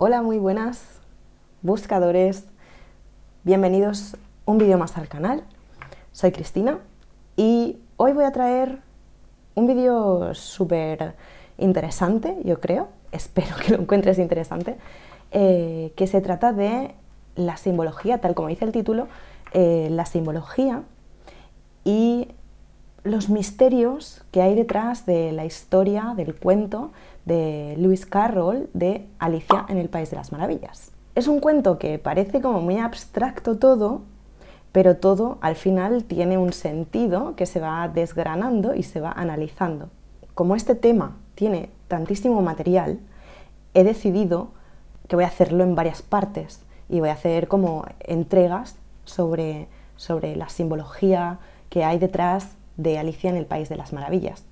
Hola, muy buenas buscadores, bienvenidos un vídeo más al canal. Soy Cristina y hoy voy a traer un vídeo súper interesante, yo creo, espero que lo encuentres interesante, que se trata de la simbología, tal como dice el título, la simbología y los misterios que hay detrás de la historia del cuento de Lewis Carroll de Alicia en el País de las Maravillas. Es un cuento que parece como muy abstracto todo, pero todo al final tiene un sentido que se va desgranando y se va analizando. Como este tema tiene tantísimo material, he decidido que voy a hacerlo en varias partes y voy a hacer como entregas sobre la simbología que hay detrás de Alicia en el País de las Maravillas.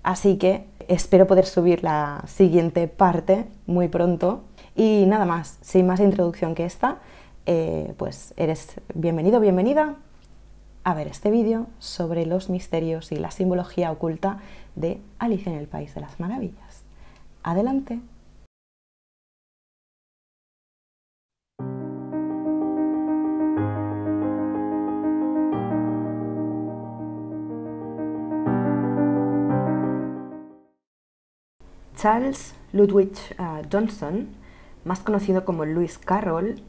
Así que espero poder subir la siguiente parte muy pronto. Y nada más, sin más introducción que esta, pues eres bienvenido, bienvenida a ver este vídeo sobre los misterios y la simbología oculta de Alicia en el País de las Maravillas. ¡Adelante! Charles Ludwig Johnson, más conocido como Lewis Carroll,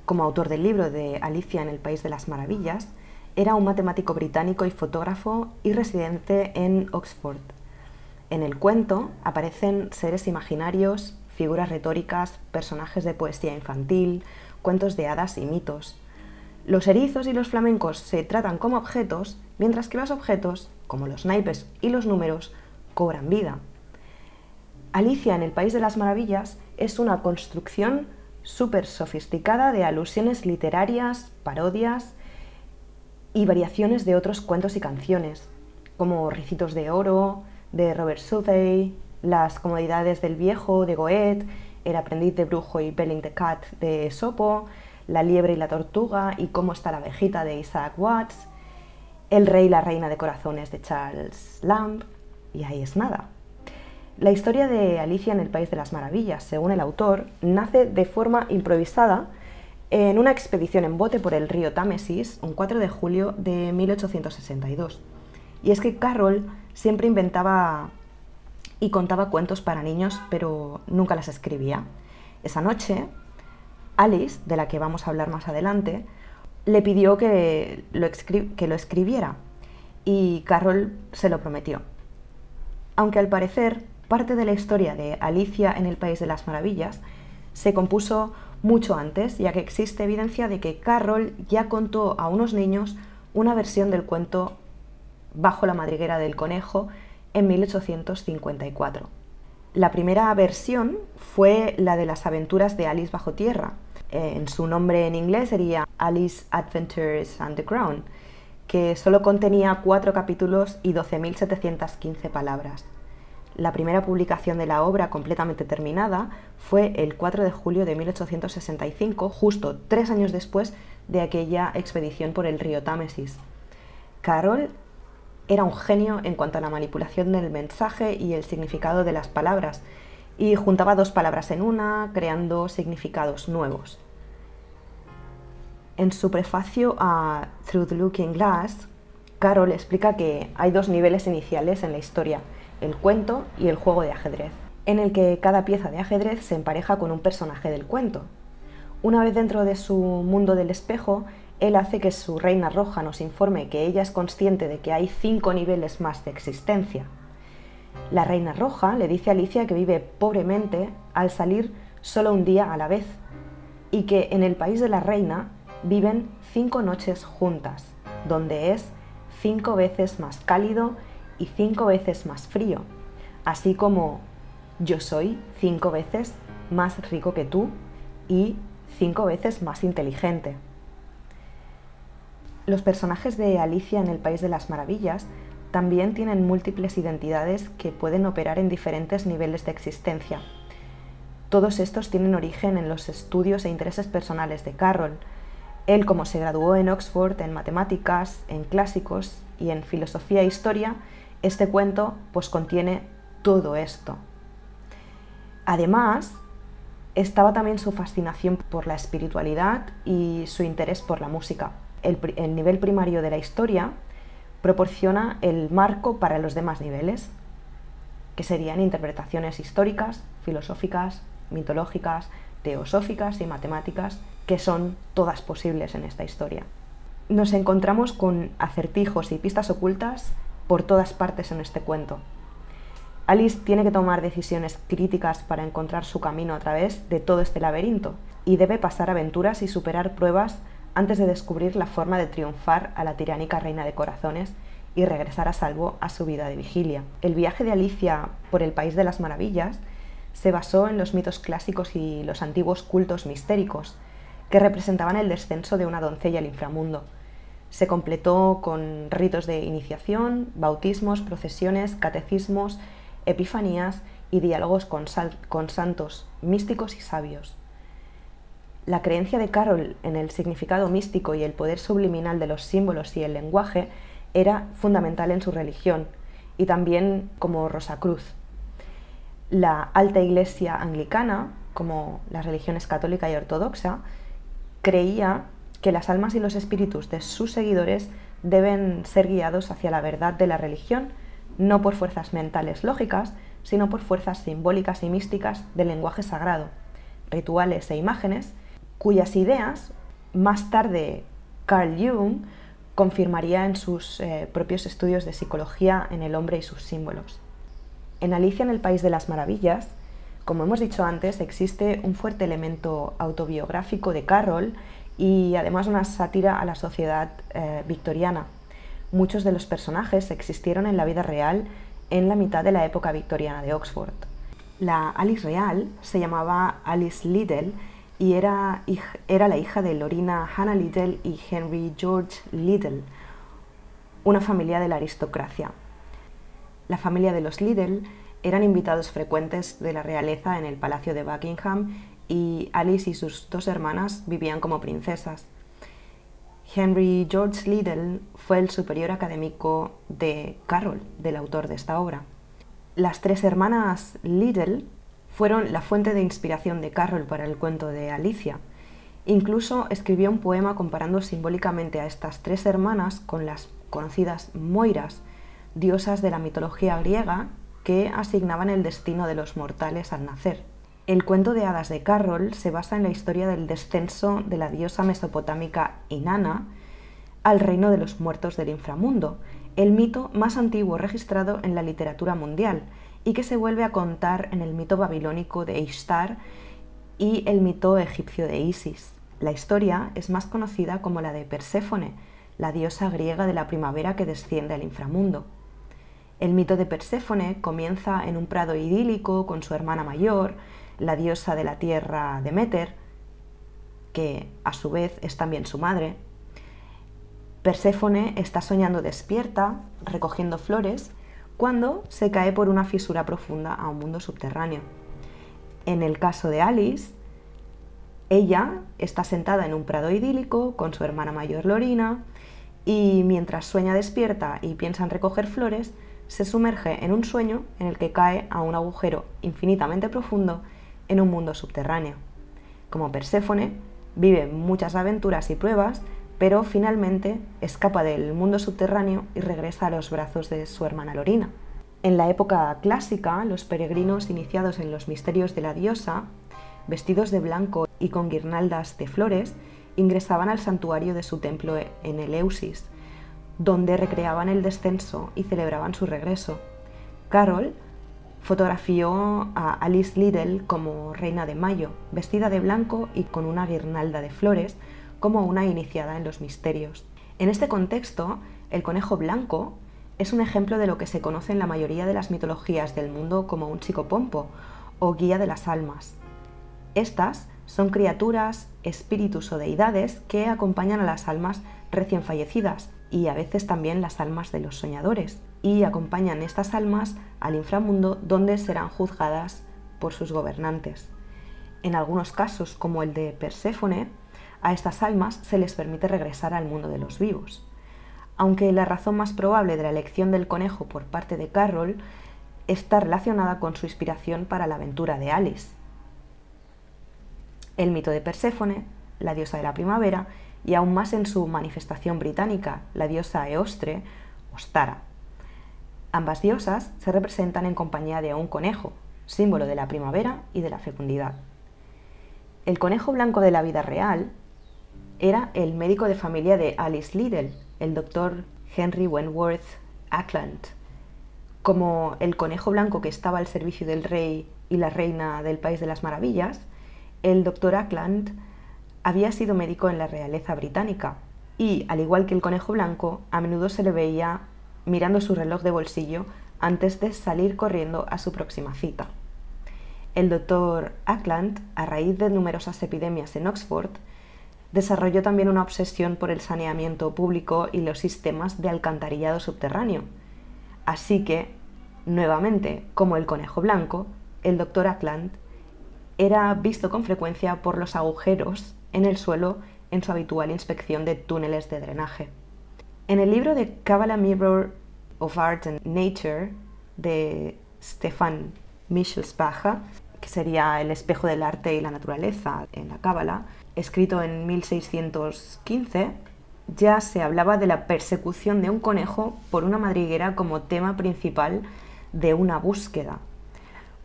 como autor del libro de Alicia en el País de las Maravillas, era un matemático británico y fotógrafo y residente en Oxford. En el cuento aparecen seres imaginarios, figuras retóricas, personajes de poesía infantil, cuentos de hadas y mitos. Los erizos y los flamencos se tratan como objetos, mientras que los objetos, como los naipes y los números, cobran vida. Alicia en el País de las Maravillas es una construcción súper sofisticada de alusiones literarias, parodias y variaciones de otros cuentos y canciones, como Ricitos de Oro, de Robert Southey, Las comodidades del viejo, de Goethe, El aprendiz de brujo y Belling the Cat, de Esopo, La liebre y la tortuga y Cómo está la abejita, de Isaac Watts, El rey y la reina de corazones, de Charles Lamb, y ahí es nada. La historia de Alicia en el País de las Maravillas, según el autor, nace de forma improvisada en una expedición en bote por el río Támesis, un 4 de julio de 1862. Y es que Carroll siempre inventaba y contaba cuentos para niños, pero nunca las escribía. Esa noche, Alice, de la que vamos a hablar más adelante, le pidió que lo escribiera, y Carroll se lo prometió. Aunque al parecer parte de la historia de Alicia en el País de las Maravillas se compuso mucho antes, ya que existe evidencia de que Carroll ya contó a unos niños una versión del cuento Bajo la madriguera del conejo en 1854. La primera versión fue la de las aventuras de Alice bajo tierra. En su nombre en inglés sería Alice Adventures Underground, que solo contenía 4 capítulos y 12.715 palabras. La primera publicación de la obra completamente terminada fue el 4 de julio de 1865, justo 3 años después de aquella expedición por el río Támesis. Carroll era un genio en cuanto a la manipulación del mensaje y el significado de las palabras, y juntaba 2 palabras en una, creando significados nuevos. En su prefacio a Through the Looking Glass, Carroll explica que hay 2 niveles iniciales en la historia: el cuento y el juego de ajedrez, en el que cada pieza de ajedrez se empareja con un personaje del cuento. Una vez dentro de su mundo del espejo, él hace que su reina roja nos informe que ella es consciente de que hay 5 niveles más de existencia. La reina roja le dice a Alicia que vive pobremente al salir solo un día a la vez, y que en el país de la reina viven 5 noches juntas, donde es 5 veces más cálido y 5 veces más frío, así como yo soy 5 veces más rico que tú y 5 veces más inteligente. Los personajes de Alicia en el País de las Maravillas también tienen múltiples identidades que pueden operar en diferentes niveles de existencia. Todos estos tienen origen en los estudios e intereses personales de Carroll. Él, como se graduó en Oxford en matemáticas, en clásicos y en filosofía e historia, este cuento pues contiene todo esto. Además, estaba también su fascinación por la espiritualidad y su interés por la música. El nivel primario de la historia proporciona el marco para los demás niveles, que serían interpretaciones históricas, filosóficas, mitológicas, teosóficas y matemáticas, que son todas posibles en esta historia. Nos encontramos con acertijos y pistas ocultas por todas partes en este cuento. Alice tiene que tomar decisiones críticas para encontrar su camino a través de todo este laberinto y debe pasar aventuras y superar pruebas antes de descubrir la forma de triunfar a la tiránica reina de corazones y regresar a salvo a su vida de vigilia. El viaje de Alicia por el País de las Maravillas se basó en los mitos clásicos y los antiguos cultos mistéricos que representaban el descenso de una doncella al inframundo. Se completó con ritos de iniciación, bautismos, procesiones, catecismos, epifanías y diálogos con santos, místicos y sabios. La creencia de Carroll en el significado místico y el poder subliminal de los símbolos y el lenguaje era fundamental en su religión, y también como Rosacruz. La alta iglesia anglicana, como las religiones católica y ortodoxa, creía que las almas y los espíritus de sus seguidores deben ser guiados hacia la verdad de la religión, no por fuerzas mentales lógicas, sino por fuerzas simbólicas y místicas del lenguaje sagrado, rituales e imágenes, cuyas ideas más tarde Carl Jung confirmaría en sus propios estudios de psicología en el hombre y sus símbolos. En Alicia en el País de las Maravillas, como hemos dicho antes, existe un fuerte elemento autobiográfico de Carroll y además una sátira a la sociedad victoriana. Muchos de los personajes existieron en la vida real en la mitad de la época victoriana de Oxford. La Alice real se llamaba Alice Liddell y era la hija de Lorina Hannah Liddell y Henry George Liddell, una familia de la aristocracia. La familia de los Liddell eran invitados frecuentes de la realeza en el Palacio de Buckingham y Alice y sus dos hermanas vivían como princesas. Henry George Liddell fue el superior académico de Carroll, del autor de esta obra. Las tres hermanas Liddell fueron la fuente de inspiración de Carroll para el cuento de Alicia. Incluso escribió un poema comparando simbólicamente a estas tres hermanas con las conocidas Moiras, diosas de la mitología griega que asignaban el destino de los mortales al nacer. El cuento de hadas de Carroll se basa en la historia del descenso de la diosa mesopotámica Inanna al reino de los muertos del inframundo, el mito más antiguo registrado en la literatura mundial y que se vuelve a contar en el mito babilónico de Ishtar y el mito egipcio de Isis. La historia es más conocida como la de Perséfone, la diosa griega de la primavera que desciende al inframundo. El mito de Perséfone comienza en un prado idílico con su hermana mayor, la diosa de la tierra Deméter, que a su vez es también su madre. Perséfone está soñando despierta, recogiendo flores, cuando se cae por una fisura profunda a un mundo subterráneo. En el caso de Alice, ella está sentada en un prado idílico con su hermana mayor Lorina y mientras sueña despierta y piensa en recoger flores, se sumerge en un sueño en el que cae a un agujero infinitamente profundo en un mundo subterráneo. Como Perséfone, vive muchas aventuras y pruebas, pero finalmente escapa del mundo subterráneo y regresa a los brazos de su hermana Lorina. En la época clásica, los peregrinos iniciados en los misterios de la diosa, vestidos de blanco y con guirnaldas de flores, ingresaban al santuario de su templo en Eleusis, donde recreaban el descenso y celebraban su regreso. Carroll fotografió a Alice Liddell como reina de mayo, vestida de blanco y con una guirnalda de flores, como una iniciada en los misterios. En este contexto, el conejo blanco es un ejemplo de lo que se conoce en la mayoría de las mitologías del mundo como un psicopompo o guía de las almas. Estas son criaturas, espíritus o deidades que acompañan a las almas recién fallecidas y a veces también las almas de los soñadores, y acompañan estas almas al inframundo donde serán juzgadas por sus gobernantes. En algunos casos, como el de Perséfone, a estas almas se les permite regresar al mundo de los vivos. Aunque la razón más probable de la elección del conejo por parte de Carroll está relacionada con su inspiración para la aventura de Alice. el mito de Perséfone, la diosa de la primavera, y aún más en su manifestación británica, la diosa Eostre, Ostara. Ambas diosas se representan en compañía de un conejo, símbolo de la primavera y de la fecundidad. El conejo blanco de la vida real era el médico de familia de Alice Liddell, el doctor Henry Wentworth Ackland. Como el conejo blanco que estaba al servicio del rey y la reina del País de las Maravillas, el doctor Ackland había sido médico en la realeza británica y, al igual que el conejo blanco, a menudo se le veía mirando su reloj de bolsillo antes de salir corriendo a su próxima cita. El doctor Ackland, a raíz de numerosas epidemias en Oxford, desarrolló también una obsesión por el saneamiento público y los sistemas de alcantarillado subterráneo. Así que, nuevamente, como el conejo blanco, el doctor Ackland era visto con frecuencia por los agujeros en el suelo en su habitual inspección de túneles de drenaje. En el libro de Kabbalah Mirror of Art and Nature de Stefan Michelsbacher, que sería el espejo del arte y la naturaleza en la Cábala, escrito en 1615, ya se hablaba de la persecución de un conejo por una madriguera como tema principal de una búsqueda.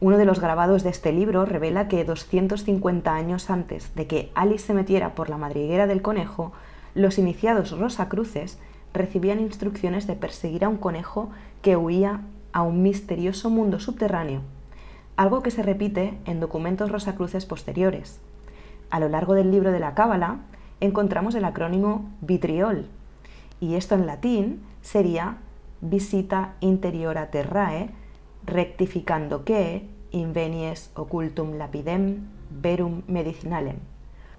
Uno de los grabados de este libro revela que 250 años antes de que Alice se metiera por la madriguera del conejo, los iniciados rosacruces recibían instrucciones de perseguir a un conejo que huía a un misterioso mundo subterráneo, algo que se repite en documentos rosacruces posteriores. A lo largo del libro de la Cábala encontramos el acrónimo Vitriol, y esto en latín sería Visita interiora terrae, rectificando que invenies occultum lapidem verum medicinalem,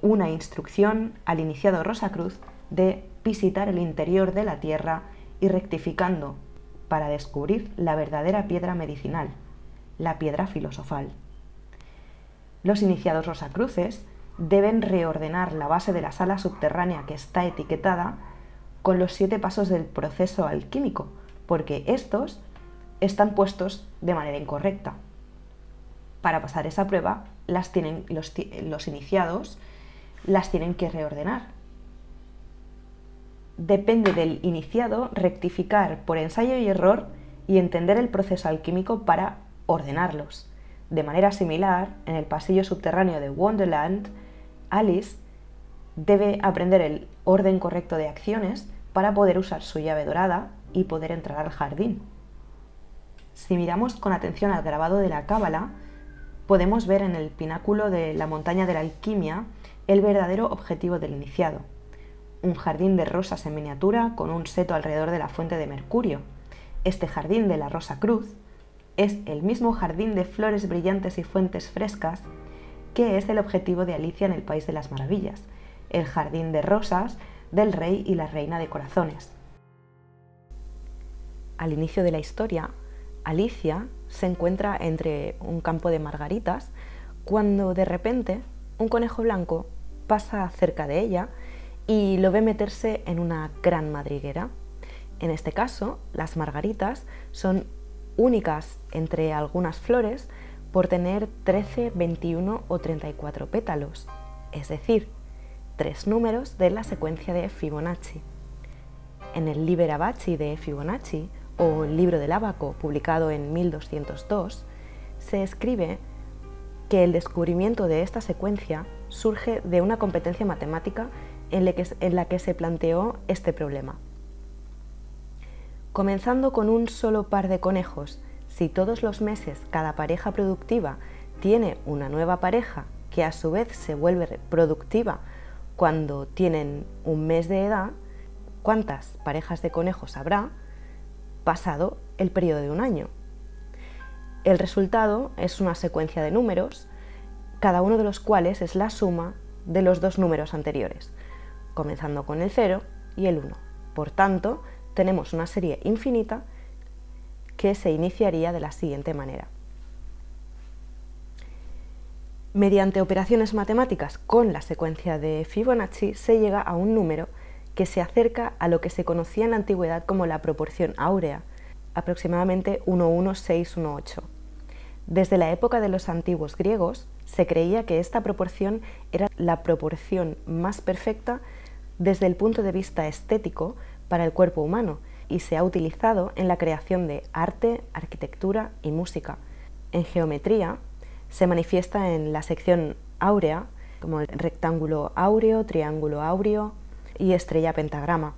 una instrucción al iniciado Rosacruz de visitar el interior de la tierra y rectificando para descubrir la verdadera piedra medicinal, la piedra filosofal. Los iniciados rosacruces deben reordenar la base de la sala subterránea que está etiquetada con los 7 pasos del proceso alquímico, porque estos están puestos de manera incorrecta. Para pasar esa prueba, los iniciados las tienen que reordenar. Depende del iniciado rectificar por ensayo y error y entender el proceso alquímico para ordenarlos. De manera similar, en el pasillo subterráneo de Wonderland, Alice debe aprender el orden correcto de acciones para poder usar su llave dorada y poder entrar al jardín. Si miramos con atención al grabado de la Cábala, podemos ver en el pináculo de la montaña de la alquimia el verdadero objetivo del iniciado: un jardín de rosas en miniatura con un seto alrededor de la fuente de Mercurio. Este jardín de la Rosa Cruz es el mismo jardín de flores brillantes y fuentes frescas que es el objetivo de Alicia en el País de las Maravillas, el jardín de rosas del rey y la reina de corazones. Al inicio de la historia, Alicia se encuentra entre un campo de margaritas cuando de repente un conejo blanco pasa cerca de ella y lo ve meterse en una gran madriguera. En este caso, las margaritas son únicas entre algunas flores por tener 13, 21 o 34 pétalos, es decir, 3 números de la secuencia de Fibonacci. En el Liber Abaci de Fibonacci, o el libro del Ábaco, publicado en 1202, se escribe que el descubrimiento de esta secuencia surge de una competencia matemática en la que se planteó este problema. Comenzando con un solo par de conejos, si todos los meses cada pareja productiva tiene una nueva pareja que a su vez se vuelve productiva cuando tienen un mes de edad, ¿cuántas parejas de conejos habrá pasado el periodo de un año? El resultado es una secuencia de números, cada uno de los cuales es la suma de los 2 números anteriores, comenzando con el 0 y el 1. Por tanto, tenemos una serie infinita que se iniciaría de la siguiente manera. Mediante operaciones matemáticas con la secuencia de Fibonacci se llega a un número que se acerca a lo que se conocía en la antigüedad como la proporción áurea, aproximadamente 11618. Desde la época de los antiguos griegos Se creía que esta proporción era la proporción más perfecta desde el punto de vista estético para el cuerpo humano y se ha utilizado en la creación de arte, arquitectura y música. En geometría se manifiesta en la sección áurea, como el rectángulo áureo, triángulo áureo y estrella pentagrama.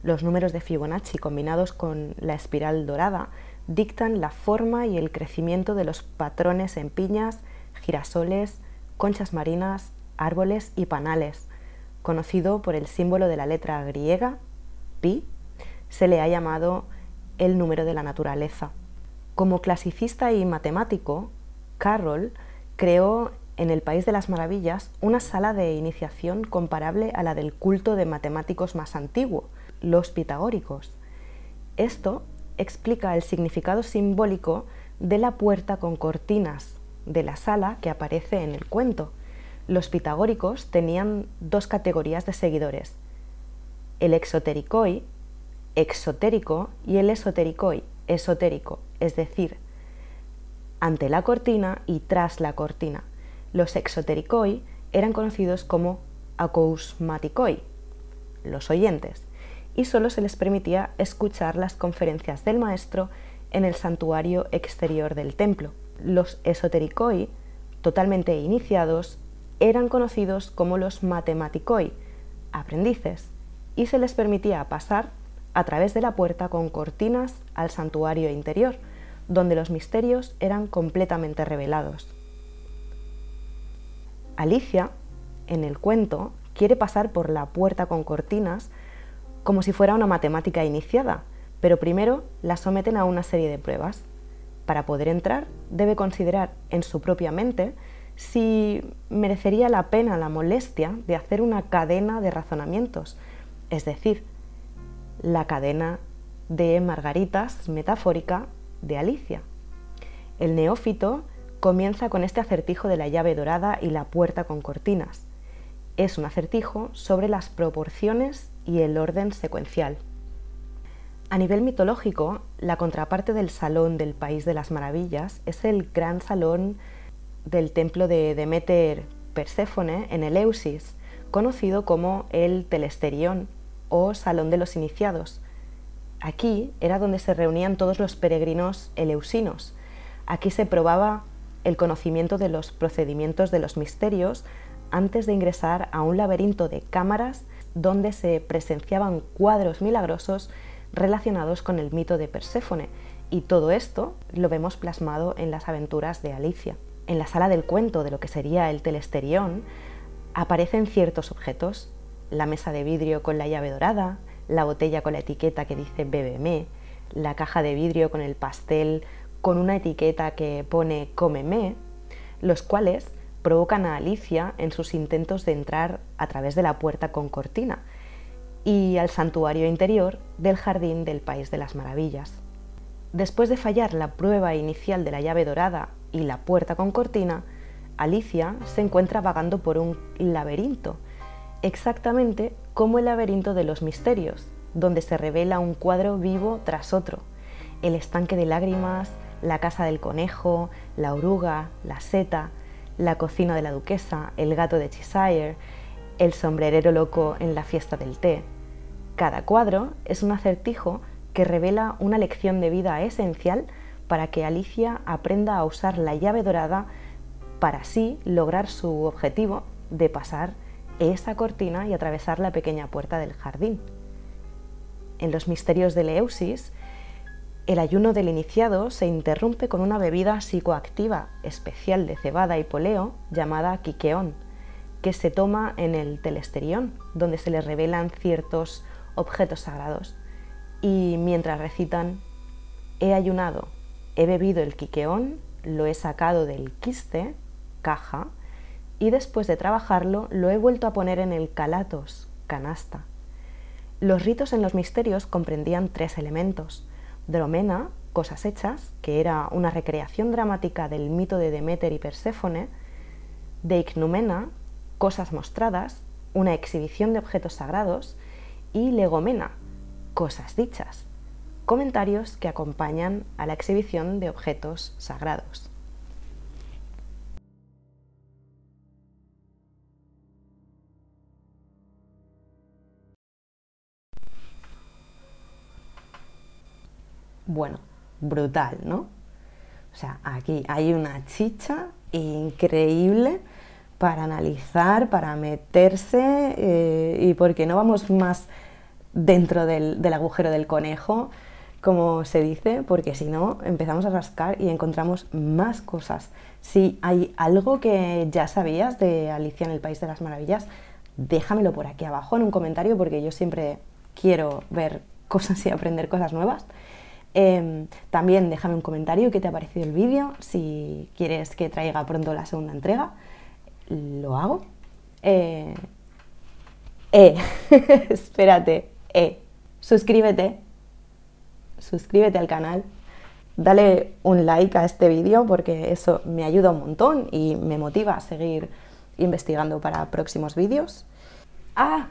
Los números de Fibonacci combinados con la espiral dorada dictan la forma y el crecimiento de los patrones en piñas, girasoles, conchas marinas, árboles y panales. Conocido por el símbolo de la letra griega, pi, se le ha llamado el número de la naturaleza. Como clasicista y matemático, Carroll creó en el País de las Maravillas una sala de iniciación comparable a la del culto de matemáticos más antiguo, los pitagóricos. Esto explica el significado simbólico de la puerta con cortinas de la sala que aparece en el cuento. Los pitagóricos tenían dos categorías de seguidores: el exotericoi, exotérico, y el esotericoi, esotérico, es decir, ante la cortina y tras la cortina. Los exotericoi eran conocidos como acousmaticoi, los oyentes, y solo se les permitía escuchar las conferencias del maestro en el santuario exterior del templo. Los esotericoi, totalmente iniciados, eran conocidos como los matematicoi, aprendices, y se les permitía pasar a través de la puerta con cortinas al santuario interior, donde los misterios eran completamente revelados. Alicia, en el cuento, quiere pasar por la puerta con cortinas como si fuera una matemática iniciada, pero primero la someten a una serie de pruebas. Para poder entrar, debe considerar en su propia mente si merecería la pena la molestia de hacer una cadena de razonamientos, es decir, la cadena de margaritas metafórica de Alicia. El neófito comienza con este acertijo de la llave dorada y la puerta con cortinas. Es un acertijo sobre las proporciones y el orden secuencial. A nivel mitológico, la contraparte del salón del País de las Maravillas es el gran salón del templo de Deméter Perséfone en Eleusis, conocido como el Telesterión o Salón de los Iniciados. Aquí era donde se reunían todos los peregrinos eleusinos. Aquí se probaba el conocimiento de los procedimientos de los misterios antes de ingresar a un laberinto de cámaras donde se presenciaban cuadros milagrosos relacionados con el mito de Perséfone, y todo esto lo vemos plasmado en las aventuras de Alicia. En la sala del cuento de lo que sería el Telesterión aparecen ciertos objetos: la mesa de vidrio con la llave dorada, la botella con la etiqueta que dice bébeme, la caja de vidrio con el pastel con una etiqueta que pone cómeme, los cuales provocan a Alicia en sus intentos de entrar a través de la puerta con cortina y al santuario interior del jardín del País de las Maravillas. Después de fallar la prueba inicial de la llave dorada y la puerta con cortina, Alicia se encuentra vagando por un laberinto, exactamente como el laberinto de los misterios, donde se revela un cuadro vivo tras otro: el estanque de lágrimas, la casa del conejo, la oruga, la seta, la cocina de la duquesa, el gato de Cheshire, el sombrerero loco en la fiesta del té. Cada cuadro es un acertijo que revela una lección de vida esencial para que Alicia aprenda a usar la llave dorada para así lograr su objetivo de pasar esa cortina y atravesar la pequeña puerta del jardín. En los misterios de Eleusis, el ayuno del iniciado se interrumpe con una bebida psicoactiva especial de cebada y poleo llamada quiqueón, que se toma en el Telesterión, donde se les revelan ciertos objetos sagrados. Y mientras recitan: he ayunado, he bebido el quiqueón, lo he sacado del quiste, caja, y después de trabajarlo lo he vuelto a poner en el calatos, canasta. Los ritos en los misterios comprendían 3 elementos: dromena, cosas hechas, que era una recreación dramática del mito de Deméter y Perséfone; deicnumena, cosas mostradas, una exhibición de objetos sagrados; y legomena, cosas dichas, comentarios que acompañan a la exhibición de objetos sagrados. Bueno, brutal, ¿no? O sea, aquí hay una chicha increíble para analizar, para meterse y porque no vamos más dentro del agujero del conejo, como se dice, porque si no empezamos a rascar y encontramos más cosas. Si hay algo que ya sabías de Alicia en el País de las Maravillas, déjamelo por aquí abajo en un comentario porque yo siempre quiero ver cosas y aprender cosas nuevas. También déjame un comentario qué te ha parecido el vídeo, si quieres que traiga pronto la segunda entrega, lo hago. Espérate, suscríbete al canal, dale un like a este vídeo porque eso me ayuda un montón y me motiva a seguir investigando para próximos vídeos. ¡Ah!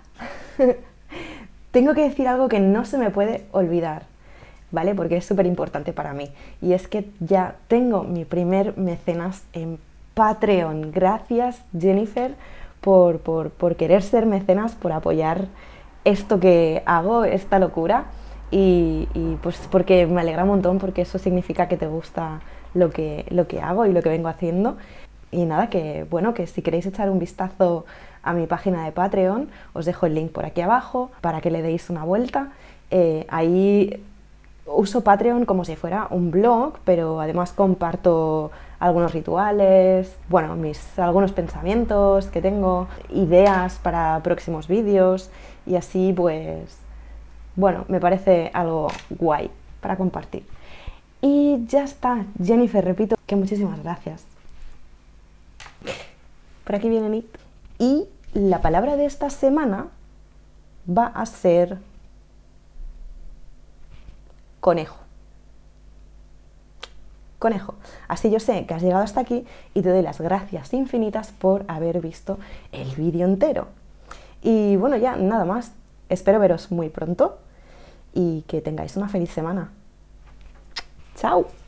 Tengo que decir algo que no se me puede olvidar, ¿vale? Porque es súper importante para mí. Y es que ya tengo mi primer mecenas en Patreon. Gracias, Jennifer, por querer ser mecenas, por apoyar esto que hago, esta locura. Y pues porque me alegra un montón, porque eso significa que te gusta lo que hago y lo que vengo haciendo. Y nada, que bueno, que si queréis echar un vistazo a mi página de Patreon, os dejo el link por aquí abajo para que le deis una vuelta. Ahí uso Patreon como si fuera un blog, pero además comparto algunos rituales, bueno, algunos pensamientos que tengo, ideas para próximos vídeos y así pues, bueno, me parece algo guay para compartir. Y ya está, Jennifer, repito que muchísimas gracias. Por aquí viene Nit. Y la palabra de esta semana va a ser conejo. Conejo. Así yo sé que has llegado hasta aquí y te doy las gracias infinitas por haber visto el vídeo entero. Y bueno, ya nada más. Espero veros muy pronto y que tengáis una feliz semana. ¡Chao!